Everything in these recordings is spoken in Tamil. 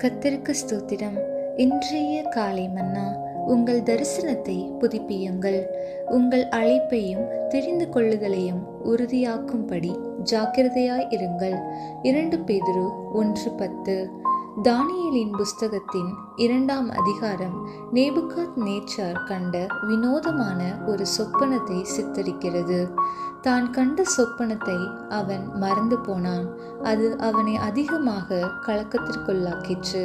கர்த்தருக்கு ஸ்தோத்திரம். இன்றைய காலை மன்னா. உங்கள் தரிசனத்தை புதுப்பியுங்கள். உங்கள் அழைப்பையும் தெரிந்து கொள்ளுதலையும் உறுதியாக்கும்படி ஜாக்கிரதையாய் இருங்கள். 2 பேதுரு 1:10. தானியேலின் புஸ்தகத்தின் 2ஆம் அதிகாரம் நேபுகாத் நேச்சார் கண்ட வினோதமான ஒரு சொப்பனத்தை சித்தரிக்கிறது. தான் கண்ட சொப்பனத்தை அவன் மறந்து போனான். அது அவனை அதிகமாக கலக்கத்திற்குள்ளாக்கிற்று.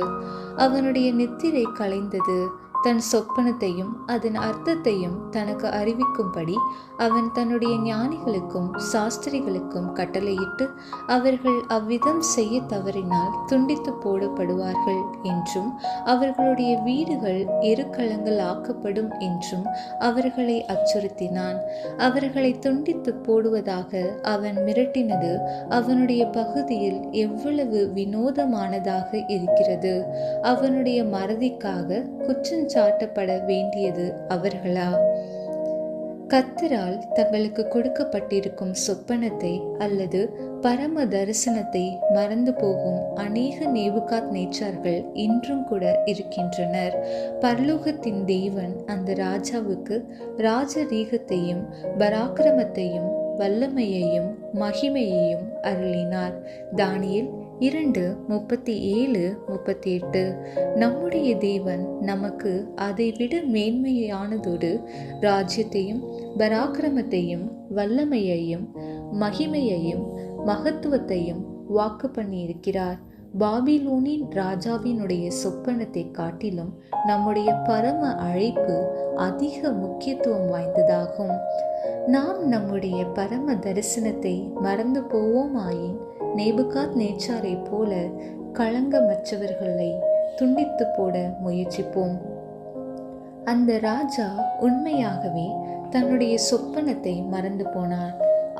அவனுடைய நித்திரை கலைந்தது. தன் சொப்பனத்தையும் அதன் அர்த்தத்தையும் தனக்கு அறிவிக்கும்படி அவன் தன்னுடைய ஞானிகளுக்கும் சாஸ்திரிகளுக்கும் கட்டளையிட்டு, அவர்கள் அவ்விதம் செய்ய தவறினால் துண்டித்து போடப்படுவார்கள் என்றும் அவர்களுடைய வீடுகள் எருக்களங்கள் ஆக்கப்படும் என்றும் அவர்களை அச்சுறுத்தினான். அவர்களை துண்டித்து போடுவதாக அவன் மிரட்டினது அவனுடைய பகுதியில் எவ்வளவு வினோதமானதாக இருக்கிறது. அவனுடைய மறதிக்காக குற்றஞ்சாட்டப்பட வேண்டியது அவர்களா? கர்த்தரால் தங்களுக்கு கொடுக்கப்பட்டிருக்கும் சொப்பனத்தை அல்லது பரம தரிசனத்தை மறந்து போகும் அநேக நேபுகாத் நேச்சார்கள் இன்றும் கூட இருக்கின்றனர். பரலோகத்தின் தேவன் அந்த ராஜாவுக்கு ராஜரீகத்தையும் பராக்கிரமத்தையும் வல்லமையையும் மகிமையையும் அருளினார். தானியேல் 2:37-38. நம்முடைய தேவன் நமக்கு அதைவிட மேன்மையானதொரு ராஜ்யத்தையும் பராக்கிரமத்தையும் வல்லமையையும் மகிமையையும் மகத்துவத்தையும் வாக்கு பண்ணியிருக்கிறார். பாபிலோனின் ராஜாவினுடைய சொப்பனத்தை காட்டிலும் நம்முடைய பரம அழைப்பு அதிக முக்கியத்துவம் வாய்ந்ததாகும். நாம் நம்முடைய பரம தரிசனத்தை மறந்து போவோமாயின் நேபுகாத் நேச்சாரை போல களங்கமற்றவர்களை துண்டித்து போட முயற்சிப்போம். அந்த ராஜா உண்மையாகவே தன்னுடைய சொப்பனத்தை மறந்து போனார்.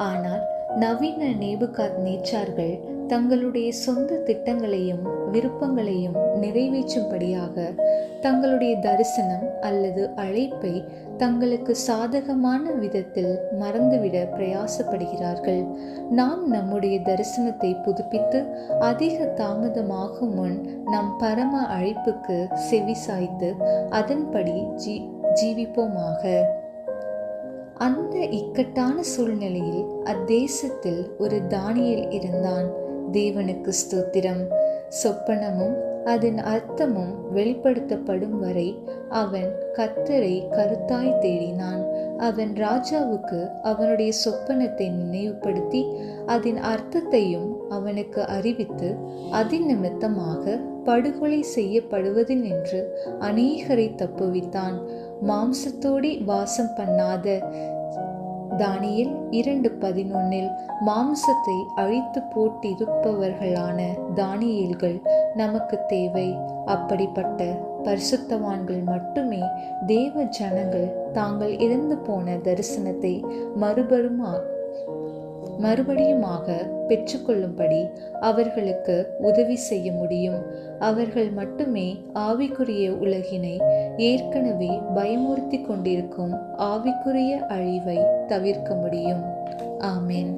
ஆனால் நவீன நேபுகாத் நேச்சார்கள் தங்களுடைய சொந்த திட்டங்களையும் விருப்பங்களையும் நிறைவேற்றும்படியாக தங்களுடைய தரிசனம் அல்லது அழைப்பை தங்களுக்கு சாதகமான விதத்தில் மறந்துவிட பிரயாசப்படுகிறார்கள். நாம் நம்முடைய தரிசனத்தை புதுப்பித்து அதிக தாமதமாகும் முன் நம் பரம அழைப்புக்கு செவி சாய்த்து அதன்படி ஜீவிப்போமாக. அந்த இக்கட்டான சூழ்நிலையில் அத்தேசத்தில் ஒரு தானியேல் இருந்தான். தேவனுக்கு ஸ்தோத்திரம். சொப்பனமும் அதன் அர்த்தமும் வெளிப்படுத்தப்படும் வரை அவன் கர்த்தரை கருத்தாய் தேடினான். அவன் ராஜாவுக்கு அவனுடைய சொப்பனத்தை நினைவுபடுத்தி அதன் அர்த்தத்தையும் அவனுக்கு அறிவித்து அதன் நிமித்தமாக படுகொலை செய்யப்படுவதினின்று அநேகரை தப்புவித்தான். மாம்சத்தோடி வாசம் பண்ணாத தானியேல் 2:11. மாம்சத்தை அழித்து போட்டிருப்பவர்களான தானியேல்கள் நமக்கு தேவை. அப்படிப்பட்ட பரிசுத்தவான்கள் மட்டுமே தேவ ஜனங்கள் தாங்கள் இழந்து போன தரிசனத்தை மறுபடியுமாக பெற்றுக்கொள்ளும்படி அவர்களுக்கு உதவி செய்ய முடியும். அவர்கள் மட்டுமே ஆவிக்குரிய உலகினை ஏற்கனவே பயமுறுத்தி கொண்டிருக்கும் ஆவிக்குரிய அழிவை தவிர்க்க முடியும். ஆமென்.